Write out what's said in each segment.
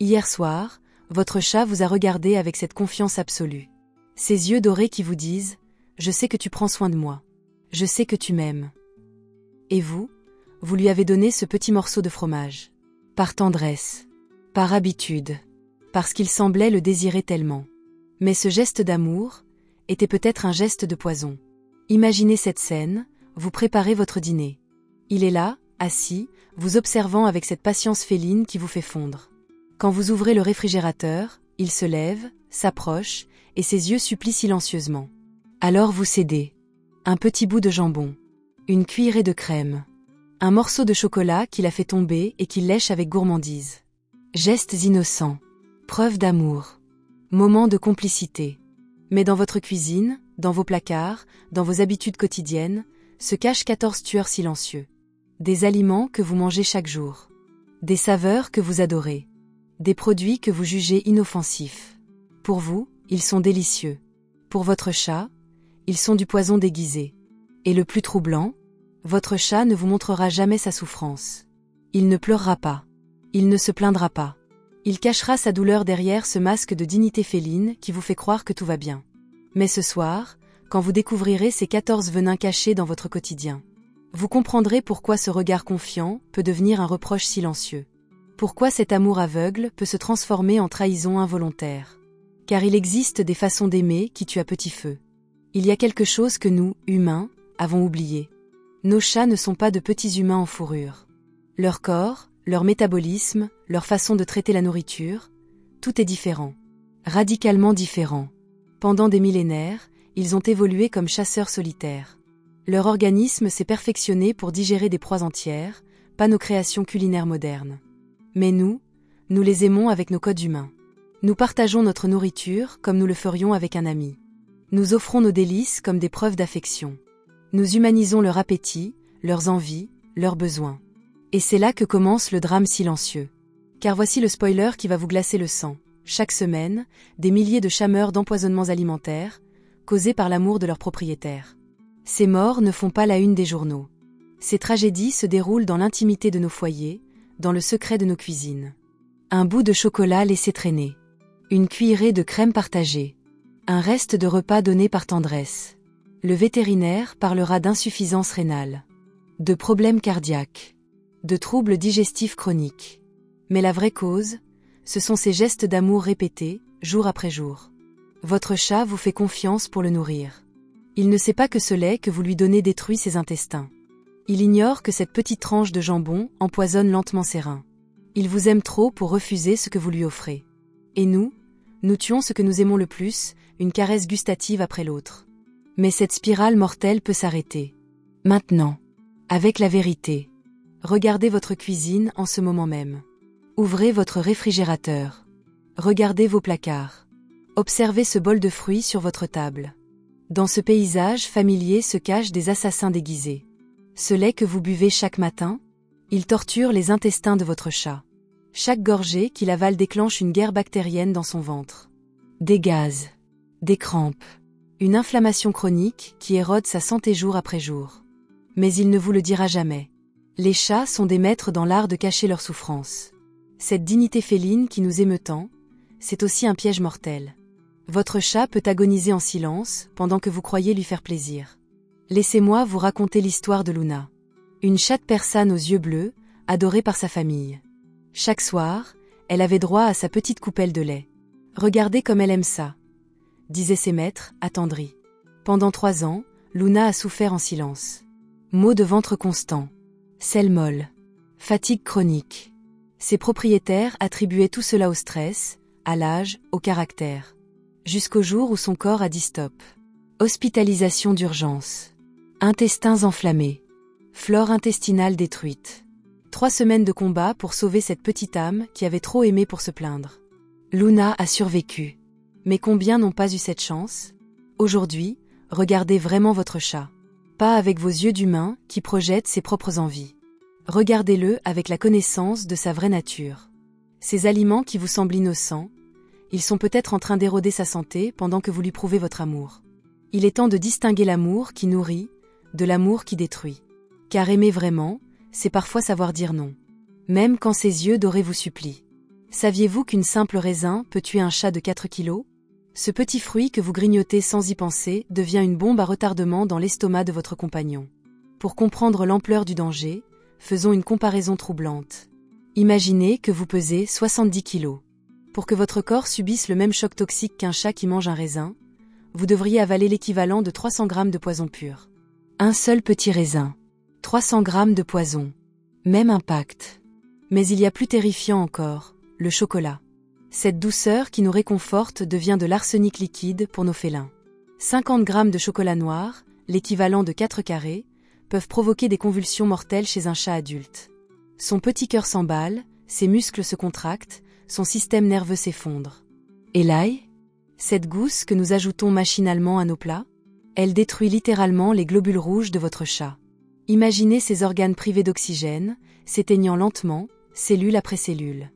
Hier soir, votre chat vous a regardé avec cette confiance absolue. Ces yeux dorés qui vous disent « Je sais que tu prends soin de moi. Je sais que tu m'aimes. » Et vous lui avez donné ce petit morceau de fromage. Par tendresse. Par habitude. Parce qu'il semblait le désirer tellement. Mais ce geste d'amour était peut-être un geste de poison. Imaginez cette scène, vous préparez votre dîner. Il est là, assis, vous observant avec cette patience féline qui vous fait fondre. Quand vous ouvrez le réfrigérateur, il se lève, s'approche, et ses yeux supplient silencieusement. Alors vous cédez. Un petit bout de jambon. Une cuillerée de crème. Un morceau de chocolat qu'il a fait tomber et qu'il lèche avec gourmandise. Gestes innocents. Preuve d'amour. Moment de complicité. Mais dans votre cuisine, dans vos placards, dans vos habitudes quotidiennes, se cachent 14 tueurs silencieux. Des aliments que vous mangez chaque jour. Des saveurs que vous adorez. Des produits que vous jugez inoffensifs. Pour vous, ils sont délicieux. Pour votre chat, ils sont du poison déguisé. Et le plus troublant, votre chat ne vous montrera jamais sa souffrance. Il ne pleurera pas. Il ne se plaindra pas. Il cachera sa douleur derrière ce masque de dignité féline qui vous fait croire que tout va bien. Mais ce soir, quand vous découvrirez ces 14 venins cachés dans votre quotidien, vous comprendrez pourquoi ce regard confiant peut devenir un reproche silencieux. Pourquoi cet amour aveugle peut se transformer en trahison involontaire. Car il existe des façons d'aimer qui tuent à petit feu. Il y a quelque chose que nous, humains, avons oublié. Nos chats ne sont pas de petits humains en fourrure. Leur corps, leur métabolisme, leur façon de traiter la nourriture, tout est différent. Radicalement différent. Pendant des millénaires, ils ont évolué comme chasseurs solitaires. Leur organisme s'est perfectionné pour digérer des proies entières, pas nos créations culinaires modernes. Mais nous les aimons avec nos codes humains. Nous partageons notre nourriture comme nous le ferions avec un ami. Nous offrons nos délices comme des preuves d'affection. Nous humanisons leur appétit, leurs envies, leurs besoins. Et c'est là que commence le drame silencieux. Car voici le spoiler qui va vous glacer le sang. Chaque semaine, des milliers de chats meurent d'empoisonnements alimentaires, causés par l'amour de leurs propriétaires. Ces morts ne font pas la une des journaux. Ces tragédies se déroulent dans l'intimité de nos foyers, dans le secret de nos cuisines. Un bout de chocolat laissé traîner. Une cuillerée de crème partagée. Un reste de repas donné par tendresse. Le vétérinaire parlera d'insuffisance rénale, de problèmes cardiaques, de troubles digestifs chroniques. Mais la vraie cause, ce sont ces gestes d'amour répétés, jour après jour. Votre chat vous fait confiance pour le nourrir. Il ne sait pas que ce lait que vous lui donnez détruit ses intestins. Il ignore que cette petite tranche de jambon empoisonne lentement ses reins. Il vous aime trop pour refuser ce que vous lui offrez. Et nous tuons ce que nous aimons le plus, une caresse gustative après l'autre. Mais cette spirale mortelle peut s'arrêter. Maintenant. Avec la vérité. Regardez votre cuisine en ce moment même. Ouvrez votre réfrigérateur. Regardez vos placards. Observez ce bol de fruits sur votre table. Dans ce paysage familier se cachent des assassins déguisés. Ce lait que vous buvez chaque matin, il torture les intestins de votre chat. Chaque gorgée qu'il avale déclenche une guerre bactérienne dans son ventre. Des gaz. Des crampes. Une inflammation chronique qui érode sa santé jour après jour. Mais il ne vous le dira jamais. Les chats sont des maîtres dans l'art de cacher leur souffrance. Cette dignité féline qui nous émeut tant, c'est aussi un piège mortel. Votre chat peut agoniser en silence pendant que vous croyez lui faire plaisir. Laissez-moi vous raconter l'histoire de Luna. Une chatte persane aux yeux bleus, adorée par sa famille. Chaque soir, elle avait droit à sa petite coupelle de lait. Regardez comme elle aime ça, disaient ses maîtres, attendris. Pendant 3 ans, Luna a souffert en silence. Maux de ventre constants, selle molle, fatigue chronique. Ses propriétaires attribuaient tout cela au stress, à l'âge, au caractère. Jusqu'au jour où son corps a dit stop. Hospitalisation d'urgence. Intestins enflammés. Flore intestinale détruite. 3 semaines de combat pour sauver cette petite âme qui avait trop aimé pour se plaindre. Luna a survécu. Mais combien n'ont pas eu cette chance? Aujourd'hui, regardez vraiment votre chat. Pas avec vos yeux d'humain qui projettent ses propres envies. Regardez-le avec la connaissance de sa vraie nature. Ces aliments qui vous semblent innocents, ils sont peut-être en train d'éroder sa santé pendant que vous lui prouvez votre amour. Il est temps de distinguer l'amour qui nourrit de l'amour qui détruit. Car aimer vraiment, c'est parfois savoir dire non. Même quand ses yeux dorés vous supplient. Saviez-vous qu'une simple raisin peut tuer un chat de 4 kilos? Ce petit fruit que vous grignotez sans y penser devient une bombe à retardement dans l'estomac de votre compagnon. Pour comprendre l'ampleur du danger, faisons une comparaison troublante. Imaginez que vous pesez 70 kilos. Pour que votre corps subisse le même choc toxique qu'un chat qui mange un raisin, vous devriez avaler l'équivalent de 300 grammes de poison pur. Un seul petit raisin. 300 grammes de poison. Même impact. Mais il y a plus terrifiant encore, le chocolat. Cette douceur qui nous réconforte devient de l'arsenic liquide pour nos félins. 50 grammes de chocolat noir, l'équivalent de 4 carrés, peuvent provoquer des convulsions mortelles chez un chat adulte. Son petit cœur s'emballe, ses muscles se contractent, son système nerveux s'effondre. Et l'ail? Cette gousse que nous ajoutons machinalement à nos plats? Elle détruit littéralement les globules rouges de votre chat. Imaginez ces organes privés d'oxygène, s'éteignant lentement, cellule après cellule.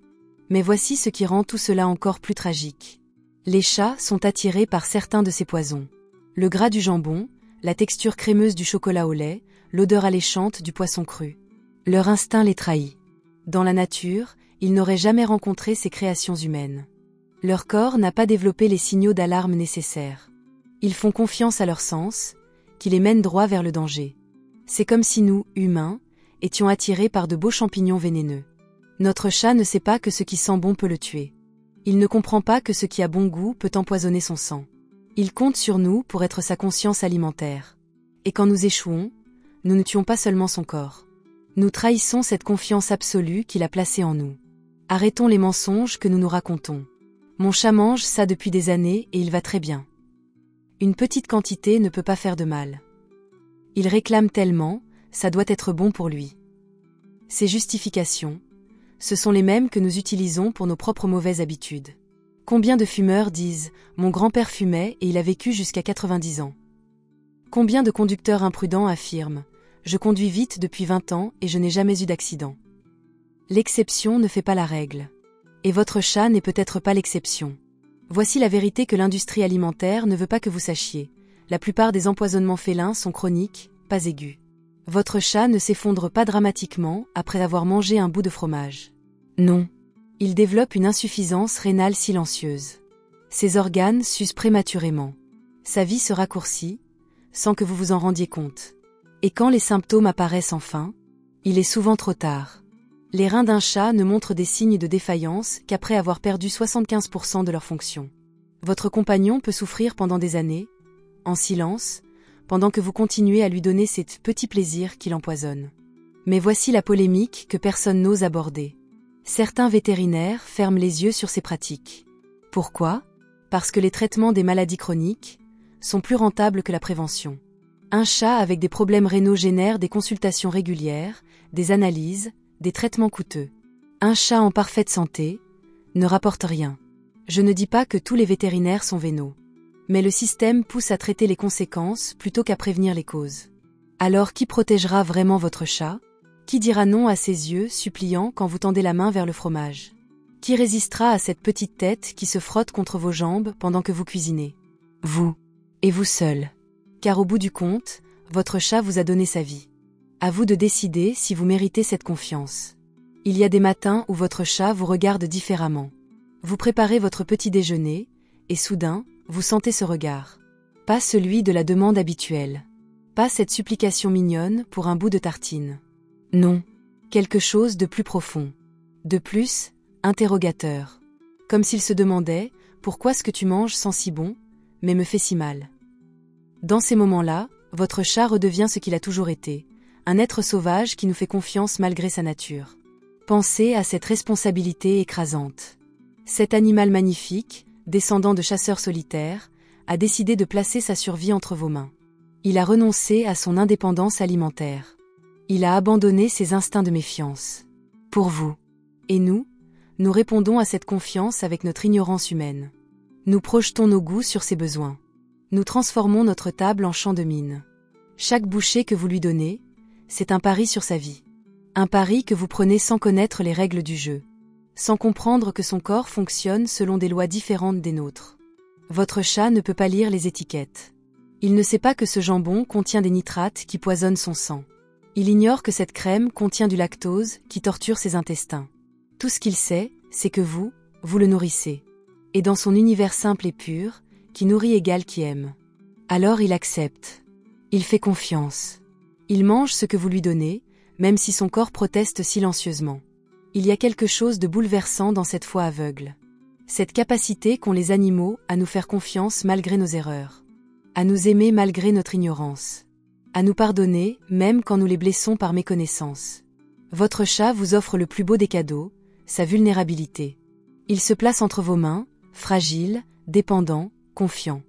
Mais voici ce qui rend tout cela encore plus tragique. Les chats sont attirés par certains de ces poisons. Le gras du jambon, la texture crémeuse du chocolat au lait, l'odeur alléchante du poisson cru. Leur instinct les trahit. Dans la nature, ils n'auraient jamais rencontré ces créations humaines. Leur corps n'a pas développé les signaux d'alarme nécessaires. Ils font confiance à leur sens, qui les mène droit vers le danger. C'est comme si nous, humains, étions attirés par de beaux champignons vénéneux. Notre chat ne sait pas que ce qui sent bon peut le tuer. Il ne comprend pas que ce qui a bon goût peut empoisonner son sang. Il compte sur nous pour être sa conscience alimentaire. Et quand nous échouons, nous ne tuons pas seulement son corps. Nous trahissons cette confiance absolue qu'il a placée en nous. Arrêtons les mensonges que nous nous racontons. Mon chat mange ça depuis des années et il va très bien. Une petite quantité ne peut pas faire de mal. Il réclame tellement, ça doit être bon pour lui. Ces justifications, ce sont les mêmes que nous utilisons pour nos propres mauvaises habitudes. Combien de fumeurs disent « Mon grand-père fumait et il a vécu jusqu'à 90 ans ». Combien de conducteurs imprudents affirment « Je conduis vite depuis 20 ans et je n'ai jamais eu d'accident ». L'exception ne fait pas la règle. Et votre chat n'est peut-être pas l'exception. Voici la vérité que l'industrie alimentaire ne veut pas que vous sachiez. La plupart des empoisonnements félins sont chroniques, pas aigus. Votre chat ne s'effondre pas dramatiquement après avoir mangé un bout de fromage. Non. Il développe une insuffisance rénale silencieuse. Ses organes s'usent prématurément. Sa vie se raccourcit, sans que vous vous en rendiez compte. Et quand les symptômes apparaissent enfin, il est souvent trop tard. Les reins d'un chat ne montrent des signes de défaillance qu'après avoir perdu 75% de leur fonction. Votre compagnon peut souffrir pendant des années, en silence, pendant que vous continuez à lui donner ces petits plaisirs qui l'empoisonnent. Mais voici la polémique que personne n'ose aborder. Certains vétérinaires ferment les yeux sur ces pratiques. Pourquoi? Parce que les traitements des maladies chroniques sont plus rentables que la prévention. Un chat avec des problèmes rénaux génère des consultations régulières, des analyses, des traitements coûteux. Un chat en parfaite santé ne rapporte rien. Je ne dis pas que tous les vétérinaires sont vénaux. Mais le système pousse à traiter les conséquences plutôt qu'à prévenir les causes. Alors qui protégera vraiment votre chat? Qui dira non à ses yeux suppliants quand vous tendez la main vers le fromage? Qui résistera à cette petite tête qui se frotte contre vos jambes pendant que vous cuisinez? Vous. Et vous seul. Car au bout du compte, votre chat vous a donné sa vie. À vous de décider si vous méritez cette confiance. Il y a des matins où votre chat vous regarde différemment. Vous préparez votre petit déjeuner, et soudain, vous sentez ce regard. Pas celui de la demande habituelle. Pas cette supplication mignonne pour un bout de tartine. Non. Quelque chose de plus profond. De plus, interrogateur. Comme s'il se demandait, pourquoi ce que tu manges sent si bon, mais me fait si mal. Dans ces moments-là, votre chat redevient ce qu'il a toujours été. Un être sauvage qui nous fait confiance malgré sa nature. Pensez à cette responsabilité écrasante. Cet animal magnifique, descendant de chasseurs solitaires, a décidé de placer sa survie entre vos mains. Il a renoncé à son indépendance alimentaire. Il a abandonné ses instincts de méfiance. Pour vous. Et nous répondons à cette confiance avec notre ignorance humaine. Nous projetons nos goûts sur ses besoins. Nous transformons notre table en champ de mine. Chaque bouchée que vous lui donnez, c'est un pari sur sa vie. Un pari que vous prenez sans connaître les règles du jeu. Sans comprendre que son corps fonctionne selon des lois différentes des nôtres. Votre chat ne peut pas lire les étiquettes. Il ne sait pas que ce jambon contient des nitrates qui poisonnent son sang. Il ignore que cette crème contient du lactose qui torture ses intestins. Tout ce qu'il sait, c'est que vous le nourrissez. Et dans son univers simple et pur, qui nourrit égale qui aime. Alors il accepte. Il fait confiance. Il mange ce que vous lui donnez, même si son corps proteste silencieusement. Il y a quelque chose de bouleversant dans cette foi aveugle. Cette capacité qu'ont les animaux à nous faire confiance malgré nos erreurs. À nous aimer malgré notre ignorance. À nous pardonner, même quand nous les blessons par méconnaissance. Votre chat vous offre le plus beau des cadeaux, sa vulnérabilité. Il se place entre vos mains, fragile, dépendant, confiant.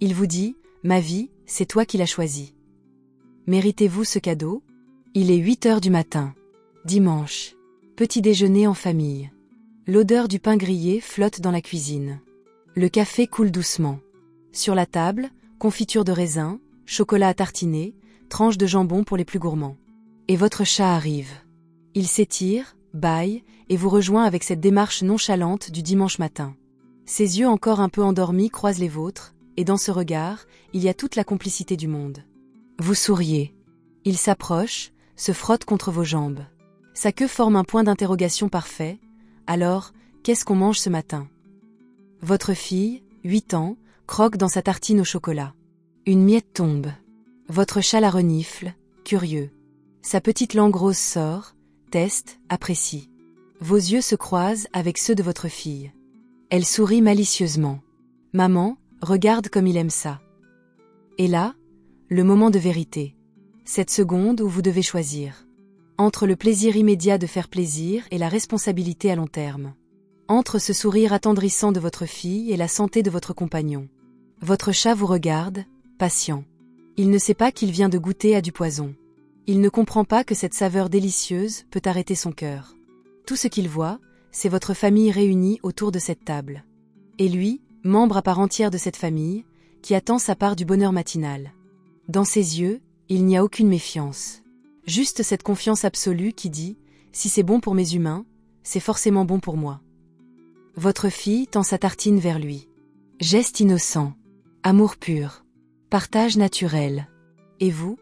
Il vous dit, ma vie, c'est toi qui l'as choisie. Méritez-vous ce cadeau? Il est 8 heures du matin. Dimanche. Petit déjeuner en famille. L'odeur du pain grillé flotte dans la cuisine. Le café coule doucement. Sur la table, confiture de raisin, chocolat à tartiner, tranches de jambon pour les plus gourmands. Et votre chat arrive. Il s'étire, bâille, et vous rejoint avec cette démarche nonchalante du dimanche matin. Ses yeux encore un peu endormis croisent les vôtres, et dans ce regard, il y a toute la complicité du monde. Vous souriez. Il s'approche, se frotte contre vos jambes. Sa queue forme un point d'interrogation parfait. Alors, qu'est-ce qu'on mange ce matin? Votre fille, 8 ans, croque dans sa tartine au chocolat. Une miette tombe. Votre chat la renifle, curieux. Sa petite langue rose sort, teste, apprécie. Vos yeux se croisent avec ceux de votre fille. Elle sourit malicieusement. Maman, regarde comme il aime ça. Et là, le moment de vérité. Cette seconde où vous devez choisir. Entre le plaisir immédiat de faire plaisir et la responsabilité à long terme. Entre ce sourire attendrissant de votre fille et la santé de votre compagnon. Votre chat vous regarde, patient. Il ne sait pas qu'il vient de goûter à du poison. Il ne comprend pas que cette saveur délicieuse peut arrêter son cœur. Tout ce qu'il voit, c'est votre famille réunie autour de cette table. Et lui, membre à part entière de cette famille, qui attend sa part du bonheur matinal. Dans ses yeux, il n'y a aucune méfiance. Juste cette confiance absolue qui dit « Si c'est bon pour mes humains, c'est forcément bon pour moi ». Votre fille tend sa tartine vers lui. Geste innocent. Amour pur. Partage naturel. Et vous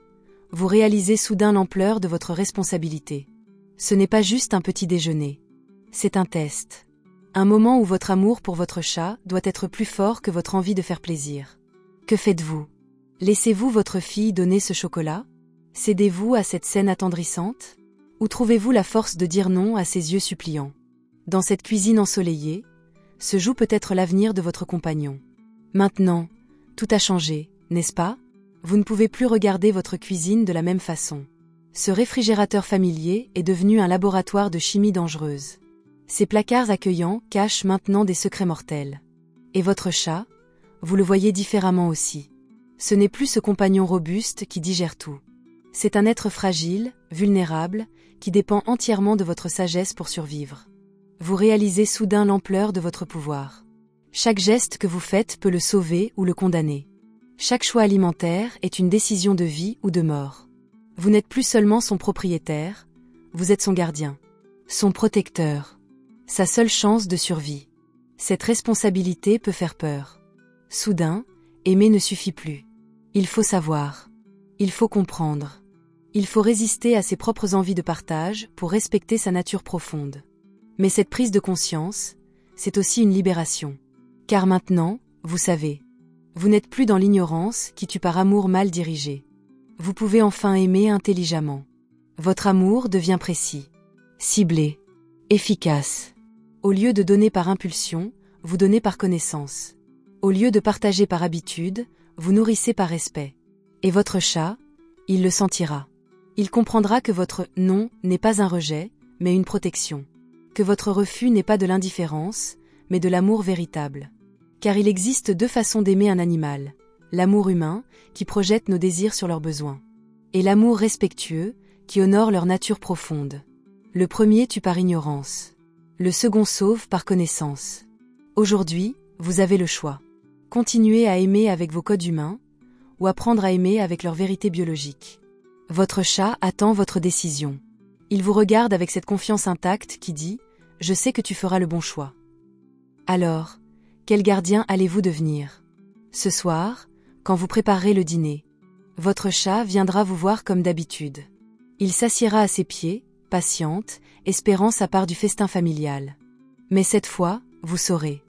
réalisez soudain l'ampleur de votre responsabilité. Ce n'est pas juste un petit déjeuner. C'est un test. Un moment où votre amour pour votre chat doit être plus fort que votre envie de faire plaisir. Que faites-vous? Laissez-vous votre fille donner ce chocolat? Cédez-vous à cette scène attendrissante? Ou trouvez-vous la force de dire non à ses yeux suppliants? Dans cette cuisine ensoleillée, se joue peut-être l'avenir de votre compagnon. Maintenant, tout a changé, n'est-ce pas? Vous ne pouvez plus regarder votre cuisine de la même façon. Ce réfrigérateur familier est devenu un laboratoire de chimie dangereuse. Ces placards accueillants cachent maintenant des secrets mortels. Et votre chat, vous le voyez différemment aussi. Ce n'est plus ce compagnon robuste qui digère tout. C'est un être fragile, vulnérable, qui dépend entièrement de votre sagesse pour survivre. Vous réalisez soudain l'ampleur de votre pouvoir. Chaque geste que vous faites peut le sauver ou le condamner. Chaque choix alimentaire est une décision de vie ou de mort. Vous n'êtes plus seulement son propriétaire, vous êtes son gardien, son protecteur, sa seule chance de survie. Cette responsabilité peut faire peur. Soudain, aimer ne suffit plus. Il faut savoir. Il faut comprendre. Il faut résister à ses propres envies de partage pour respecter sa nature profonde. Mais cette prise de conscience, c'est aussi une libération. Car maintenant, vous savez, vous n'êtes plus dans l'ignorance qui tue par amour mal dirigé. Vous pouvez enfin aimer intelligemment. Votre amour devient précis, ciblé, efficace. Au lieu de donner par impulsion, vous donnez par connaissance. Au lieu de partager par habitude, vous nourrissez par respect. Et votre chat, il le sentira. Il comprendra que votre « non » n'est pas un rejet, mais une protection. Que votre refus n'est pas de l'indifférence, mais de l'amour véritable. Car il existe deux façons d'aimer un animal. L'amour humain, qui projette nos désirs sur leurs besoins. Et l'amour respectueux, qui honore leur nature profonde. Le premier tue par ignorance. Le second sauve par connaissance. Aujourd'hui, vous avez le choix. Continuez à aimer avec vos codes humains, ou apprendre à aimer avec leur vérité biologique. Votre chat attend votre décision. Il vous regarde avec cette confiance intacte qui dit « Je sais que tu feras le bon choix ». Alors, quel gardien allez-vous devenir? Ce soir, quand vous préparerez le dîner, votre chat viendra vous voir comme d'habitude. Il s'assiera à ses pieds, patiente, espérant sa part du festin familial. Mais cette fois, vous saurez.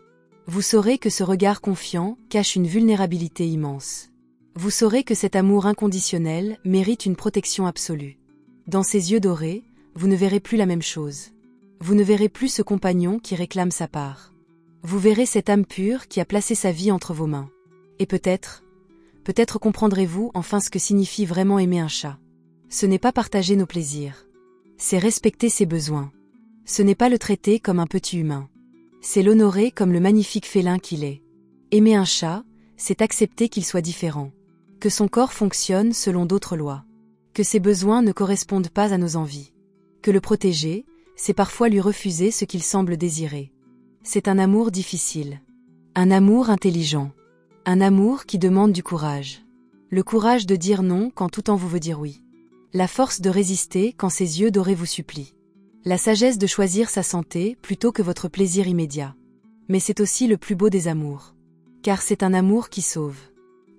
Vous saurez que ce regard confiant cache une vulnérabilité immense. Vous saurez que cet amour inconditionnel mérite une protection absolue. Dans ses yeux dorés, vous ne verrez plus la même chose. Vous ne verrez plus ce compagnon qui réclame sa part. Vous verrez cette âme pure qui a placé sa vie entre vos mains. Et peut-être comprendrez-vous enfin ce que signifie vraiment aimer un chat. Ce n'est pas partager nos plaisirs. C'est respecter ses besoins. Ce n'est pas le traiter comme un petit humain. C'est l'honorer comme le magnifique félin qu'il est. Aimer un chat, c'est accepter qu'il soit différent. Que son corps fonctionne selon d'autres lois. Que ses besoins ne correspondent pas à nos envies. Que le protéger, c'est parfois lui refuser ce qu'il semble désirer. C'est un amour difficile. Un amour intelligent. Un amour qui demande du courage. Le courage de dire non quand tout en vous veut dire oui. La force de résister quand ses yeux dorés vous supplient. La sagesse de choisir sa santé plutôt que votre plaisir immédiat. Mais c'est aussi le plus beau des amours. Car c'est un amour qui sauve.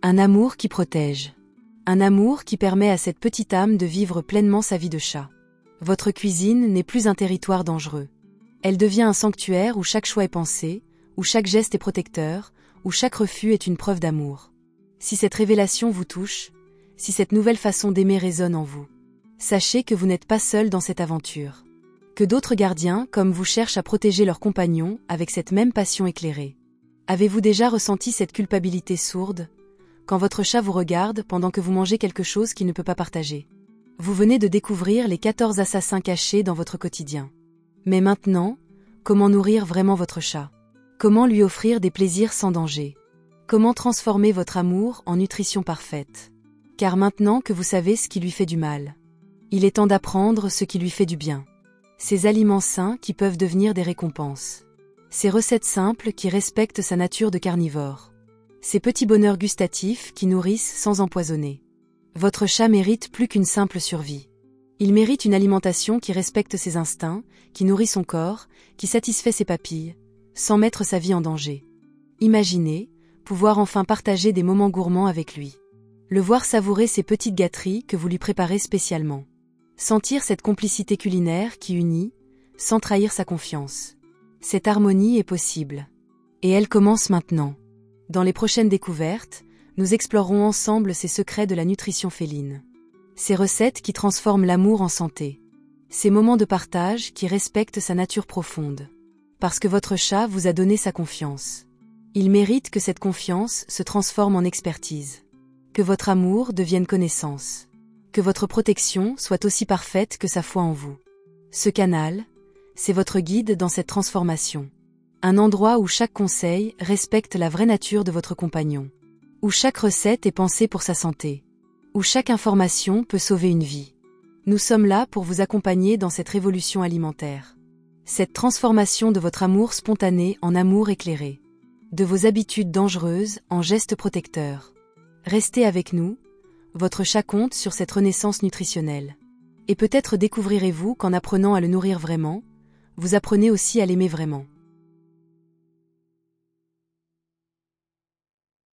Un amour qui protège. Un amour qui permet à cette petite âme de vivre pleinement sa vie de chat. Votre cuisine n'est plus un territoire dangereux. Elle devient un sanctuaire où chaque choix est pensé, où chaque geste est protecteur, où chaque refus est une preuve d'amour. Si cette révélation vous touche, si cette nouvelle façon d'aimer résonne en vous, sachez que vous n'êtes pas seul dans cette aventure. Que d'autres gardiens comme vous cherchent à protéger leurs compagnons avec cette même passion éclairée. Avez-vous déjà ressenti cette culpabilité sourde, quand votre chat vous regarde pendant que vous mangez quelque chose qu'il ne peut pas partager? Vous venez de découvrir les 14 assassins cachés dans votre quotidien. Mais maintenant, comment nourrir vraiment votre chat? Comment lui offrir des plaisirs sans danger? Comment transformer votre amour en nutrition parfaite? Car maintenant que vous savez ce qui lui fait du mal, il est temps d'apprendre ce qui lui fait du bien. Ces aliments sains qui peuvent devenir des récompenses. Ces recettes simples qui respectent sa nature de carnivore. Ces petits bonheurs gustatifs qui nourrissent sans empoisonner. Votre chat mérite plus qu'une simple survie. Il mérite une alimentation qui respecte ses instincts, qui nourrit son corps, qui satisfait ses papilles, sans mettre sa vie en danger. Imaginez pouvoir enfin partager des moments gourmands avec lui. Le voir savourer ces petites gâteries que vous lui préparez spécialement. Sentir cette complicité culinaire qui unit, sans trahir sa confiance. Cette harmonie est possible. Et elle commence maintenant. Dans les prochaines découvertes, nous explorerons ensemble ces secrets de la nutrition féline. Ces recettes qui transforment l'amour en santé. Ces moments de partage qui respectent sa nature profonde. Parce que votre chat vous a donné sa confiance. Il mérite que cette confiance se transforme en expertise. Que votre amour devienne connaissance. Que votre protection soit aussi parfaite que sa foi en vous. Ce canal, c'est votre guide dans cette transformation. Un endroit où chaque conseil respecte la vraie nature de votre compagnon. Où chaque recette est pensée pour sa santé. Où chaque information peut sauver une vie. Nous sommes là pour vous accompagner dans cette révolution alimentaire. Cette transformation de votre amour spontané en amour éclairé. De vos habitudes dangereuses en gestes protecteurs. Restez avec nous, votre chat compte sur cette renaissance nutritionnelle. Et peut-être découvrirez-vous qu'en apprenant à le nourrir vraiment, vous apprenez aussi à l'aimer vraiment.